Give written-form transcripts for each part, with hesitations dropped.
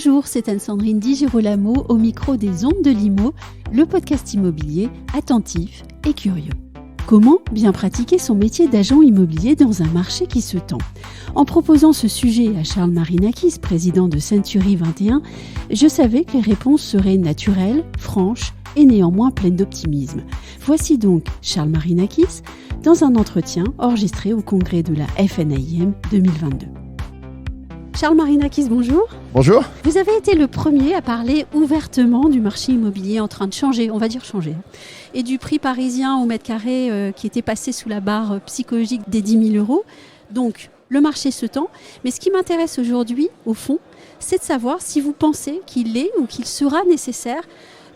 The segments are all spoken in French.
Bonjour, c'est Anne-Sandrine Di Girolamo au micro des Ondes de l'Imo, le podcast immobilier attentif et curieux. Comment bien pratiquer son métier d'agent immobilier dans un marché qui se tend ? En proposant ce sujet à Charles Marinakis, président de Century 21, je savais que les réponses seraient naturelles, franches et néanmoins pleines d'optimisme. Voici donc Charles Marinakis dans un entretien enregistré au congrès de la FNAIM 2022. Charles Marinakis, bonjour. Bonjour. Vous avez été le premier à parler ouvertement du marché immobilier en train de changer, on va dire changer, et du prix parisien au mètre carré qui était passé sous la barre psychologique des 10 000 €. Donc, le marché se tend. Mais ce qui m'intéresse aujourd'hui, au fond, c'est de savoir si vous pensez qu'il est ou qu'il sera nécessaire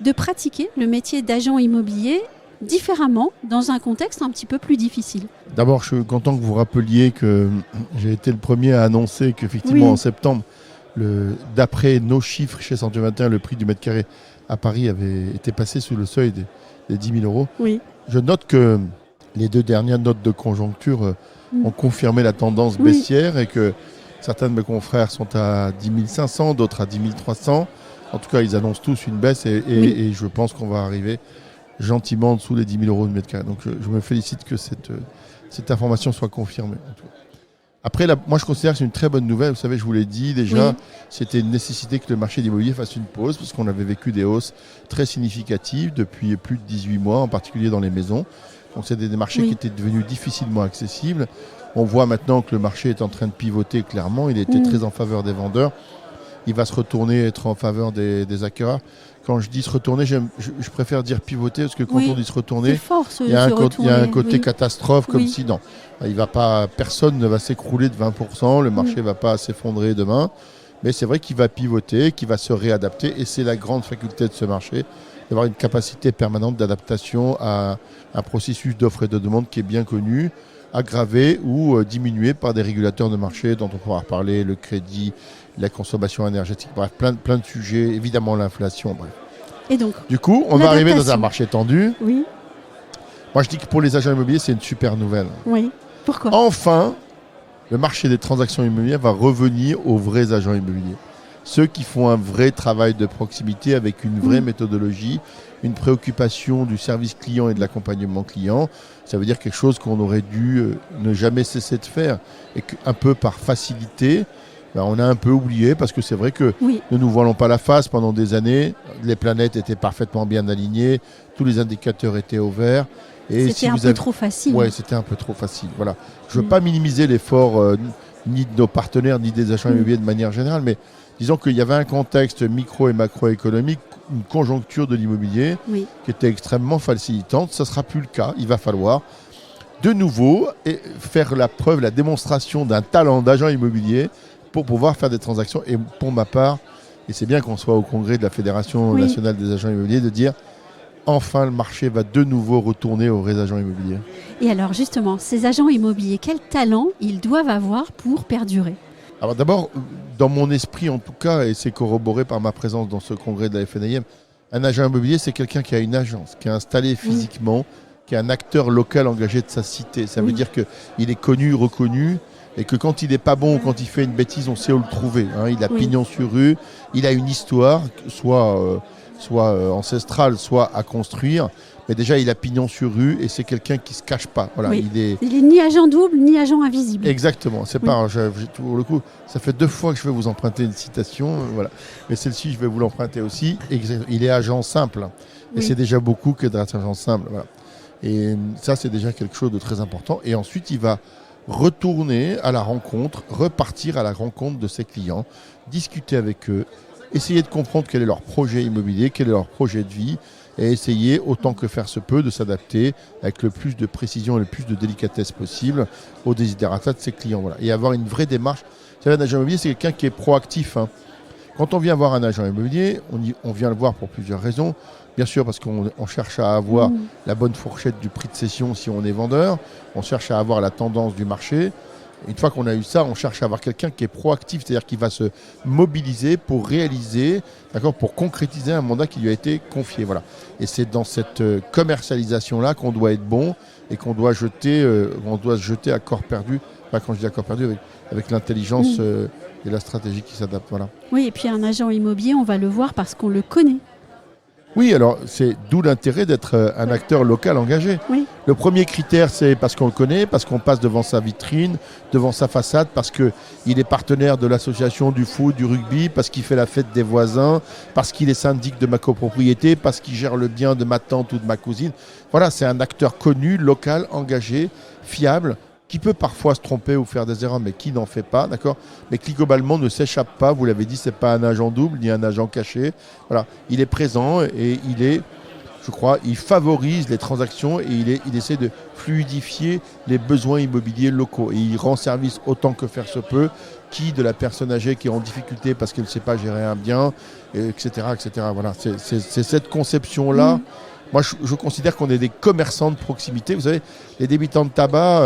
de pratiquer le métier d'agent immobilier différemment dans un contexte un petit peu plus difficile. D'abord, je suis content que vous rappeliez que j'ai été le premier à annoncer qu'effectivement en septembre, d'après nos chiffres chez Century 21, le prix du mètre carré à Paris avait été passé sous le seuil des 10 000 €. Oui. Je note que les deux dernières notes de conjoncture ont confirmé la tendance baissière et que certains de mes confrères sont à 10 500, d'autres à 10 300. En tout cas, ils annoncent tous une baisse et je pense qu'on va arriver gentiment en dessous des 10 000 € de mètre carré. Donc je me félicite que cette information soit confirmée. Après, moi je considère que c'est une très bonne nouvelle. Vous savez, je vous l'ai dit déjà, c'était une nécessité que le marché de l'immobilier fasse une pause parce qu'on avait vécu des hausses très significatives depuis plus de 18 mois, en particulier dans les maisons. Donc c'est des marchés qui étaient devenus difficilement accessibles. On voit maintenant que le marché est en train de pivoter clairement. Il était très en faveur des vendeurs. Il va se retourner, être en faveur des acquéreurs. Quand je dis se retourner, je préfère dire pivoter, parce que quand on dit se retourner, il y a un côté catastrophe, comme si non. Personne ne va s'écrouler de 20%, le marché ne va pas s'effondrer demain. Mais c'est vrai qu'il va pivoter, qu'il va se réadapter, et c'est la grande faculté de ce marché, d'avoir une capacité permanente d'adaptation à un processus d'offre et de demande qui est bien connu, aggravé ou diminué par des régulateurs de marché dont on pourra reparler, le crédit, la consommation énergétique, bref, plein de sujets, évidemment l'inflation, bref. Et donc, du coup, on va arriver dans un marché tendu. Oui. Moi, je dis que pour les agents immobiliers, c'est une super nouvelle. Oui. Pourquoi ? Enfin, le marché des transactions immobilières va revenir aux vrais agents immobiliers. Ceux qui font un vrai travail de proximité avec une vraie méthodologie, une préoccupation du service client et de l'accompagnement client. Ça veut dire quelque chose qu'on aurait dû ne jamais cesser de faire et qu'un peu par facilité, on a un peu oublié parce que c'est vrai que ne nous voilons pas la face. Pendant des années, les planètes étaient parfaitement bien alignées, tous les indicateurs étaient au vert. Et c'était un peu trop facile. Oui, c'était un peu trop facile. Voilà. Je ne veux pas minimiser l'effort ni de nos partenaires ni des agents immobiliers de manière générale, mais disons qu'il y avait un contexte micro et macroéconomique, une conjoncture de l'immobilier qui était extrêmement facilitante. Ça ne sera plus le cas. Il va falloir de nouveau faire la preuve, la démonstration d'un talent d'agent immobilier pour pouvoir faire des transactions. Et pour ma part, et c'est bien qu'on soit au congrès de la Fédération nationale des agents immobiliers, de dire enfin le marché va de nouveau retourner aux vrais agents immobiliers. Et alors justement, ces agents immobiliers, quel talent ils doivent avoir pour perdurer ? Alors d'abord, dans mon esprit en tout cas, et c'est corroboré par ma présence dans ce congrès de la FNAIM, un agent immobilier, c'est quelqu'un qui a une agence, qui est installé physiquement, qui est un acteur local engagé de sa cité. Ça veut dire qu'il est connu, reconnu, et que quand il n'est pas bon ou quand il fait une bêtise, on sait où le trouver. Il a pignon sur rue, il a une histoire, soit ancestrale, soit à construire. Mais déjà, il a pignon sur rue et c'est quelqu'un qui ne se cache pas. Voilà, il est ni agent double, ni agent invisible. Exactement. C'est pas, pour le coup, ça fait 2 fois que je vais vous emprunter une citation. Voilà. Mais celle-ci, je vais vous l'emprunter aussi. Il est agent simple. Et c'est déjà beaucoup que d'être agent simple. Voilà. Et ça, c'est déjà quelque chose de très important. Et ensuite, il va retourner à la rencontre, repartir à la rencontre de ses clients, discuter avec eux, essayer de comprendre quel est leur projet immobilier, quel est leur projet de vie, et essayer, autant que faire se peut, de s'adapter avec le plus de précision et le plus de délicatesse possible aux desiderata de ses clients. Voilà. Et avoir une vraie démarche. Vous savez, un agent immobilier, c'est quelqu'un qui est proactif. Quand on vient voir un agent immobilier, on vient le voir pour plusieurs raisons. Bien sûr, parce qu'on cherche à avoir la bonne fourchette du prix de cession si on est vendeur. On cherche à avoir la tendance du marché. Une fois qu'on a eu ça, on cherche à avoir quelqu'un qui est proactif, c'est-à-dire qui va se mobiliser pour réaliser, pour concrétiser un mandat qui lui a été confié. Voilà. Et c'est dans cette commercialisation-là qu'on doit être bon et qu'on doit se jeter à corps perdu. Enfin, quand je dis à corps perdu, avec l'intelligence et la stratégie qui s'adapte. Voilà. Oui, et puis un agent immobilier, on va le voir parce qu'on le connaît. Oui, alors c'est d'où l'intérêt d'être un acteur local engagé. Oui. Le premier critère, c'est parce qu'on le connaît, parce qu'on passe devant sa vitrine, devant sa façade, parce qu'il est partenaire de l'association du foot, du rugby, parce qu'il fait la fête des voisins, parce qu'il est syndic de ma copropriété, parce qu'il gère le bien de ma tante ou de ma cousine. Voilà, c'est un acteur connu, local, engagé, fiable, qui peut parfois se tromper ou faire des erreurs, mais qui n'en fait pas, d'accord ? Mais qui globalement ne s'échappe pas, vous l'avez dit, c'est pas un agent double, ni un agent caché. Voilà, il est présent et je crois, il favorise les transactions et il essaie de fluidifier les besoins immobiliers locaux. Et il rend service autant que faire se peut, de la personne âgée qui est en difficulté parce qu'elle ne sait pas gérer un bien, etc. etc. Voilà, c'est cette conception-là. Moi, je considère qu'on est des commerçants de proximité. Vous savez, les débitants de tabac,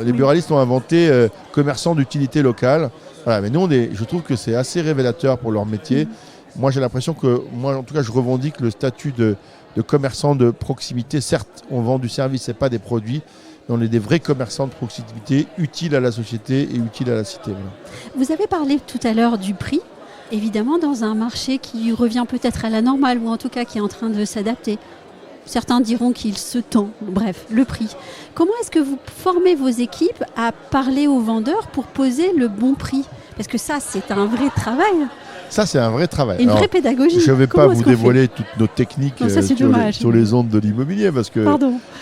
les buralistes ont inventé commerçants d'utilité locale. Voilà, mais nous, je trouve que c'est assez révélateur pour leur métier. Moi, j'ai l'impression que, en tout cas, je revendique le statut de commerçant de proximité. Certes, on vend du service et pas des produits, mais on est des vrais commerçants de proximité, utiles à la société et utiles à la cité. Voilà. Vous avez parlé tout à l'heure du prix. Évidemment, dans un marché qui revient peut-être à la normale, ou en tout cas qui est en train de s'adapter. Certains diront qu'il se tend. Bref, le prix. Comment est-ce que vous formez vos équipes à parler aux vendeurs pour poser le bon prix ? Parce que ça, c'est un vrai travail. Ça, c'est un vrai travail. Une vraie pédagogie. Je ne vais pas vous dévoiler toutes nos techniques sur les ondes de l'immobilier parce que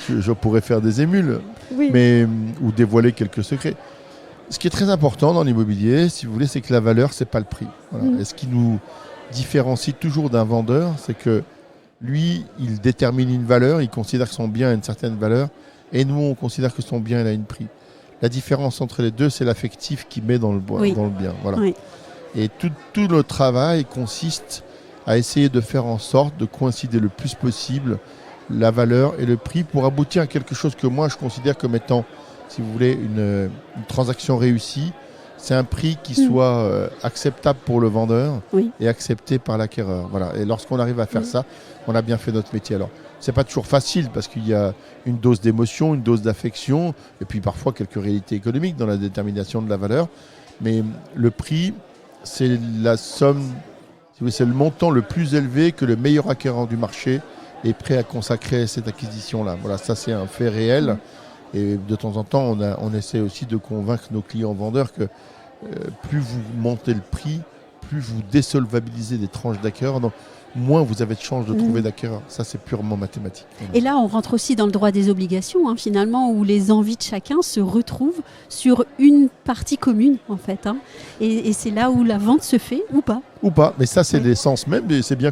je pourrais faire des émules ou dévoiler quelques secrets. Ce qui est très important dans l'immobilier, si vous voulez, c'est que la valeur, ce n'est pas le prix. Voilà. Et ce qui nous différencie toujours d'un vendeur, c'est que lui, il détermine une valeur, il considère que son bien a une certaine valeur, et nous, on considère que son bien il a une prix. La différence entre les deux, c'est l'affectif qu'il met dans le bien. Voilà. Oui. Et tout le travail consiste à essayer de faire en sorte de coïncider le plus possible la valeur et le prix pour aboutir à quelque chose que moi, je considère comme étant, si vous voulez, une transaction réussie. C'est un prix qui soit acceptable pour le vendeur et accepté par l'acquéreur. Voilà. Et lorsqu'on arrive à faire ça, on a bien fait notre métier. Alors, c'est pas toujours facile parce qu'il y a une dose d'émotion, une dose d'affection et puis parfois quelques réalités économiques dans la détermination de la valeur. Mais le prix, c'est la somme, c'est le montant le plus élevé que le meilleur acquéreur du marché est prêt à consacrer à cette acquisition-là. Voilà, ça c'est un fait réel. Et de temps en temps, on essaie aussi de convaincre nos clients vendeurs que plus vous montez le prix, plus vous désolvabilisez des tranches d'acquéreurs, donc moins vous avez de chances de trouver d'acquéreurs. Ça, c'est purement mathématique. Et là, on rentre aussi dans le droit des obligations, finalement, où les envies de chacun se retrouvent sur une partie commune, en fait. Et c'est là où la vente se fait, ou pas. Ou pas, mais ça, c'est l'essence même, et c'est bien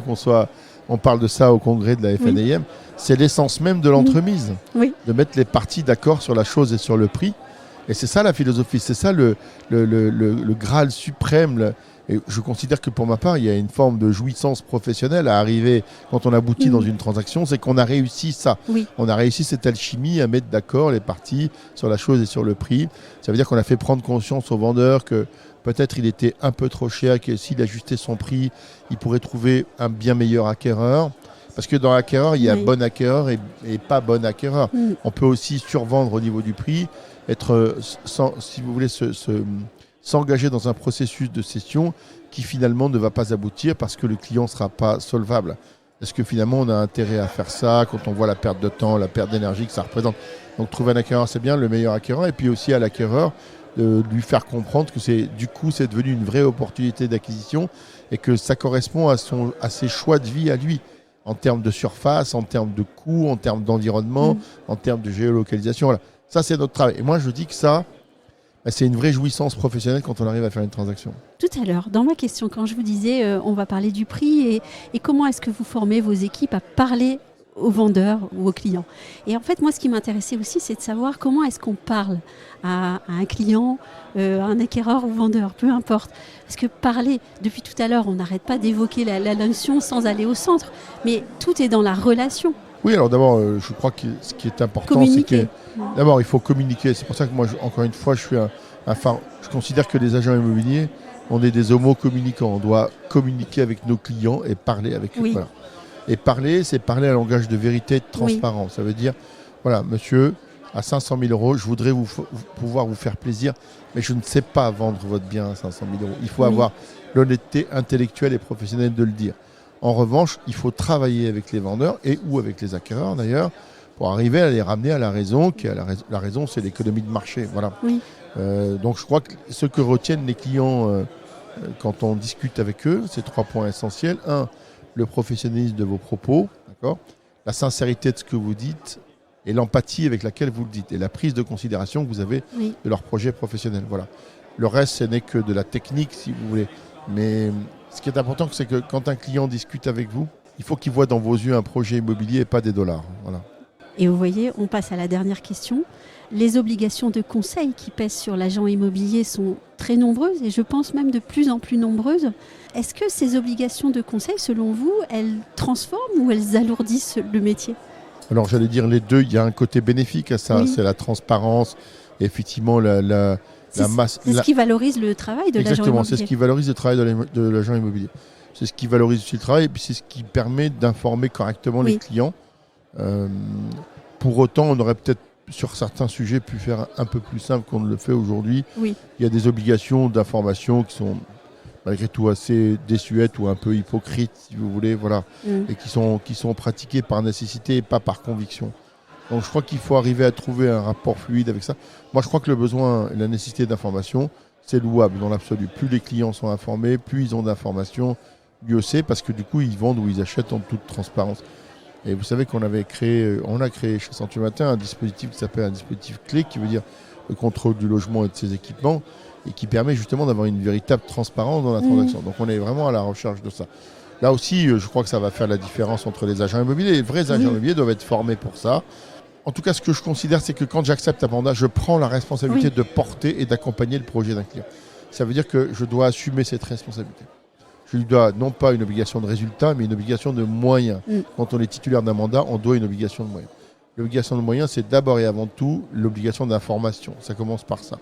on parle de ça au congrès de la FNIM, c'est l'essence même de l'entremise, de mettre les parties d'accord sur la chose et sur le prix. Et c'est ça la philosophie, c'est ça le Graal suprême. Et je considère que pour ma part, il y a une forme de jouissance professionnelle à arriver quand on aboutit dans une transaction, c'est qu'on a réussi ça. Oui. On a réussi cette alchimie à mettre d'accord les parties sur la chose et sur le prix. Ça veut dire qu'on a fait prendre conscience au vendeur que peut-être il était un peu trop cher, que s'il ajustait son prix, il pourrait trouver un bien meilleur acquéreur. Parce que dans l'acquéreur, il y a bon acquéreur et pas bon acquéreur. On peut aussi survendre au niveau du prix, être, si vous voulez, s'engager dans un processus de cession qui finalement ne va pas aboutir parce que le client ne sera pas solvable. Est-ce que finalement on a intérêt à faire ça quand on voit la perte de temps, la perte d'énergie que ça représente? Donc trouver un acquéreur, c'est bien, le meilleur acquéreur, et puis aussi à l'acquéreur de lui faire comprendre que c'est devenu une vraie opportunité d'acquisition et que ça correspond à ses choix de vie à lui, en termes de surface, en termes de coût, en termes d'environnement, en termes de géolocalisation. Voilà. Ça, c'est notre travail. Et moi, je dis que ça, c'est une vraie jouissance professionnelle quand on arrive à faire une transaction. Tout à l'heure, dans ma question, quand je vous disais on va parler du prix et comment est-ce que vous formez vos équipes à parler aux vendeurs ou aux clients. Et en fait, moi, ce qui m'intéressait aussi, c'est de savoir comment est-ce qu'on parle à un client, à un acquéreur ou vendeur, peu importe. Parce que parler, depuis tout à l'heure, on n'arrête pas d'évoquer la notion sans aller au centre, mais tout est dans la relation. Oui, alors d'abord, je crois que ce qui est important, c'est que d'abord, il faut communiquer. C'est pour ça que moi, encore une fois, je considère que les agents immobiliers, on est des homos communicants. On doit communiquer avec nos clients et parler avec eux. Voilà. Et parler, c'est parler un langage de vérité et de transparence. Ça veut dire, voilà, monsieur, à 500 000 euros, je voudrais pouvoir vous faire plaisir, mais je ne sais pas vendre votre bien à 500 000 euros. Il faut avoir l'honnêteté intellectuelle et professionnelle de le dire. En revanche, il faut travailler avec les vendeurs ou avec les acquéreurs d'ailleurs, pour arriver à les ramener à la raison, la raison, c'est l'économie de marché. Voilà. Oui. Donc je crois que ce que retiennent les clients quand on discute avec eux, c'est 3 points essentiels. 1, le professionnalisme de vos propos, d'accord, la sincérité de ce que vous dites et l'empathie avec laquelle vous le dites et la prise de considération que vous avez de leur projet professionnel. Voilà. Le reste, ce n'est que de la technique, si vous voulez. Mais ce qui est important, c'est que quand un client discute avec vous, il faut qu'il voit dans vos yeux un projet immobilier et pas des dollars. Voilà. Et vous voyez, on passe à la dernière question. Les obligations de conseil qui pèsent sur l'agent immobilier sont très nombreuses et je pense même de plus en plus nombreuses. Est-ce que ces obligations de conseil, selon vous, elles transforment ou elles alourdissent le métier ? Alors j'allais dire les deux, il y a un côté bénéfique à ça, c'est la transparence, et effectivement la masse. C'est ce qui valorise le travail de l'agent immobilier. Exactement, c'est ce qui valorise le travail de l'agent immobilier. C'est ce qui valorise aussi le travail et puis c'est ce qui permet d'informer correctement les clients. Pour autant, on aurait peut-être sur certains sujets pu faire un peu plus simple qu'on ne le fait aujourd'hui. Oui. Il y a des obligations d'information qui sont malgré tout assez désuètes ou un peu hypocrites, si vous voulez, voilà, et qui sont pratiquées par nécessité et pas par conviction. Donc je crois qu'il faut arriver à trouver un rapport fluide avec ça. Moi, je crois que le besoin et la nécessité d'information, c'est louable dans l'absolu. Plus les clients sont informés, plus ils ont d'informations, mieux c'est, parce que du coup, ils vendent ou ils achètent en toute transparence. Et vous savez qu'on a créé chez Century Matin un dispositif qui s'appelle un dispositif clé, qui veut dire le contrôle du logement et de ses équipements, et qui permet justement d'avoir une véritable transparence dans la transaction. Donc on est vraiment à la recherche de ça. Là aussi, je crois que ça va faire la différence entre les agents immobiliers. Les vrais agents immobiliers doivent être formés pour ça. En tout cas, ce que je considère, c'est que quand j'accepte un mandat, je prends la responsabilité de porter et d'accompagner le projet d'un client. Ça veut dire que je dois assumer cette responsabilité. Je lui dois non pas une obligation de résultat, mais une obligation de moyens. Quand on est titulaire d'un mandat, on doit une obligation de moyens. L'obligation de moyens, c'est d'abord et avant tout l'obligation d'information. Ça commence par ça.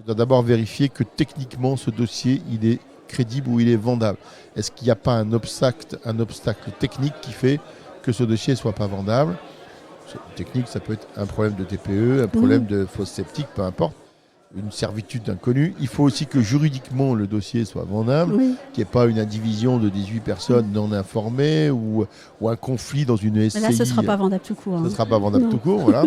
Je dois d'abord vérifier que techniquement, ce dossier, il est crédible ou il est vendable. Est-ce qu'il n'y a pas un obstacle technique qui fait que ce dossier ne soit pas vendable ? Technique, ça peut être un problème de TPE, un problème de fosse septique, peu importe. Une servitude inconnue. Il faut aussi que juridiquement le dossier soit vendable, qu'il n'y ait pas une indivision de 18 personnes non informées ou un conflit dans une SCI. Là, ce ne sera pas vendable tout court. Ce ne sera pas vendable tout court, voilà.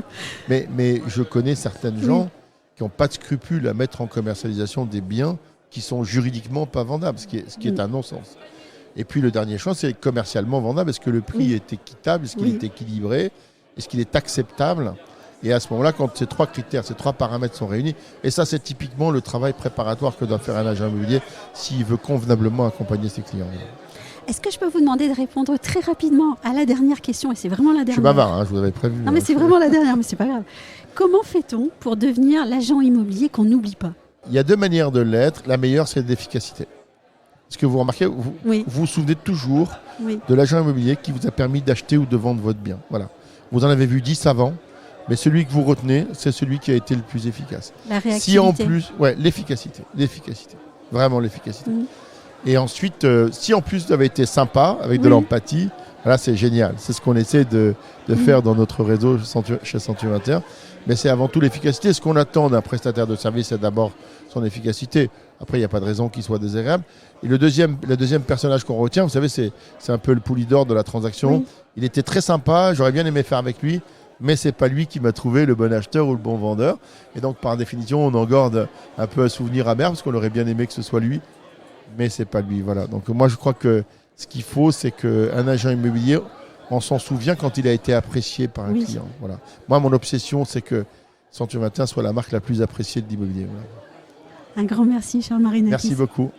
Mais je connais certaines gens qui n'ont pas de scrupules à mettre en commercialisation des biens qui sont juridiquement pas vendables, ce qui est un non-sens. Et puis le dernier choix, c'est commercialement vendable. Est-ce que le prix est équitable ? Est-ce qu'il est équilibré ? Est-ce qu'il est acceptable ? Et à ce moment-là, quand ces 3 critères, ces 3 paramètres sont réunis, et ça c'est typiquement le travail préparatoire que doit faire un agent immobilier s'il veut convenablement accompagner ses clients. Est-ce que je peux vous demander de répondre très rapidement à la dernière question ? Et c'est vraiment la dernière. Je suis bavard, je vous avais prévu. Non mais c'est vraiment la dernière, mais c'est pas grave. Comment fait-on pour devenir l'agent immobilier qu'on n'oublie pas ? Il y a 2 manières de l'être. La meilleure, c'est l'efficacité. Est-ce que vous remarquez, vous vous souvenez toujours de l'agent immobilier qui vous a permis d'acheter ou de vendre votre bien. Voilà. Vous en avez vu 10 avant. Mais celui que vous retenez, c'est celui qui a été le plus efficace. La réactivité. Si en plus, l'efficacité, vraiment l'efficacité. Et ensuite, si en plus vous avez été sympa, avec de l'empathie, là c'est génial. C'est ce qu'on essaie de faire dans notre réseau chez Century Matin. Mais c'est avant tout l'efficacité. Ce qu'on attend d'un prestataire de service, c'est d'abord son efficacité. Après, il n'y a pas de raison qu'il soit désagréable. Et le deuxième personnage qu'on retient, vous savez, c'est un peu le poulidor de la transaction. Il était très sympa, j'aurais bien aimé faire avec lui. Mais ce n'est pas lui qui m'a trouvé le bon acheteur ou le bon vendeur. Et donc, par définition, on en garde un peu un souvenir amer parce qu'on aurait bien aimé que ce soit lui. Mais ce n'est pas lui. Voilà. Donc, moi, je crois que ce qu'il faut, c'est qu'un agent immobilier, on s'en souvient quand il a été apprécié par un client. Voilà. Moi, mon obsession, c'est que Century Matin soit la marque la plus appréciée de l'immobilier. Voilà. Un grand merci, Charles Marinakis. Merci beaucoup.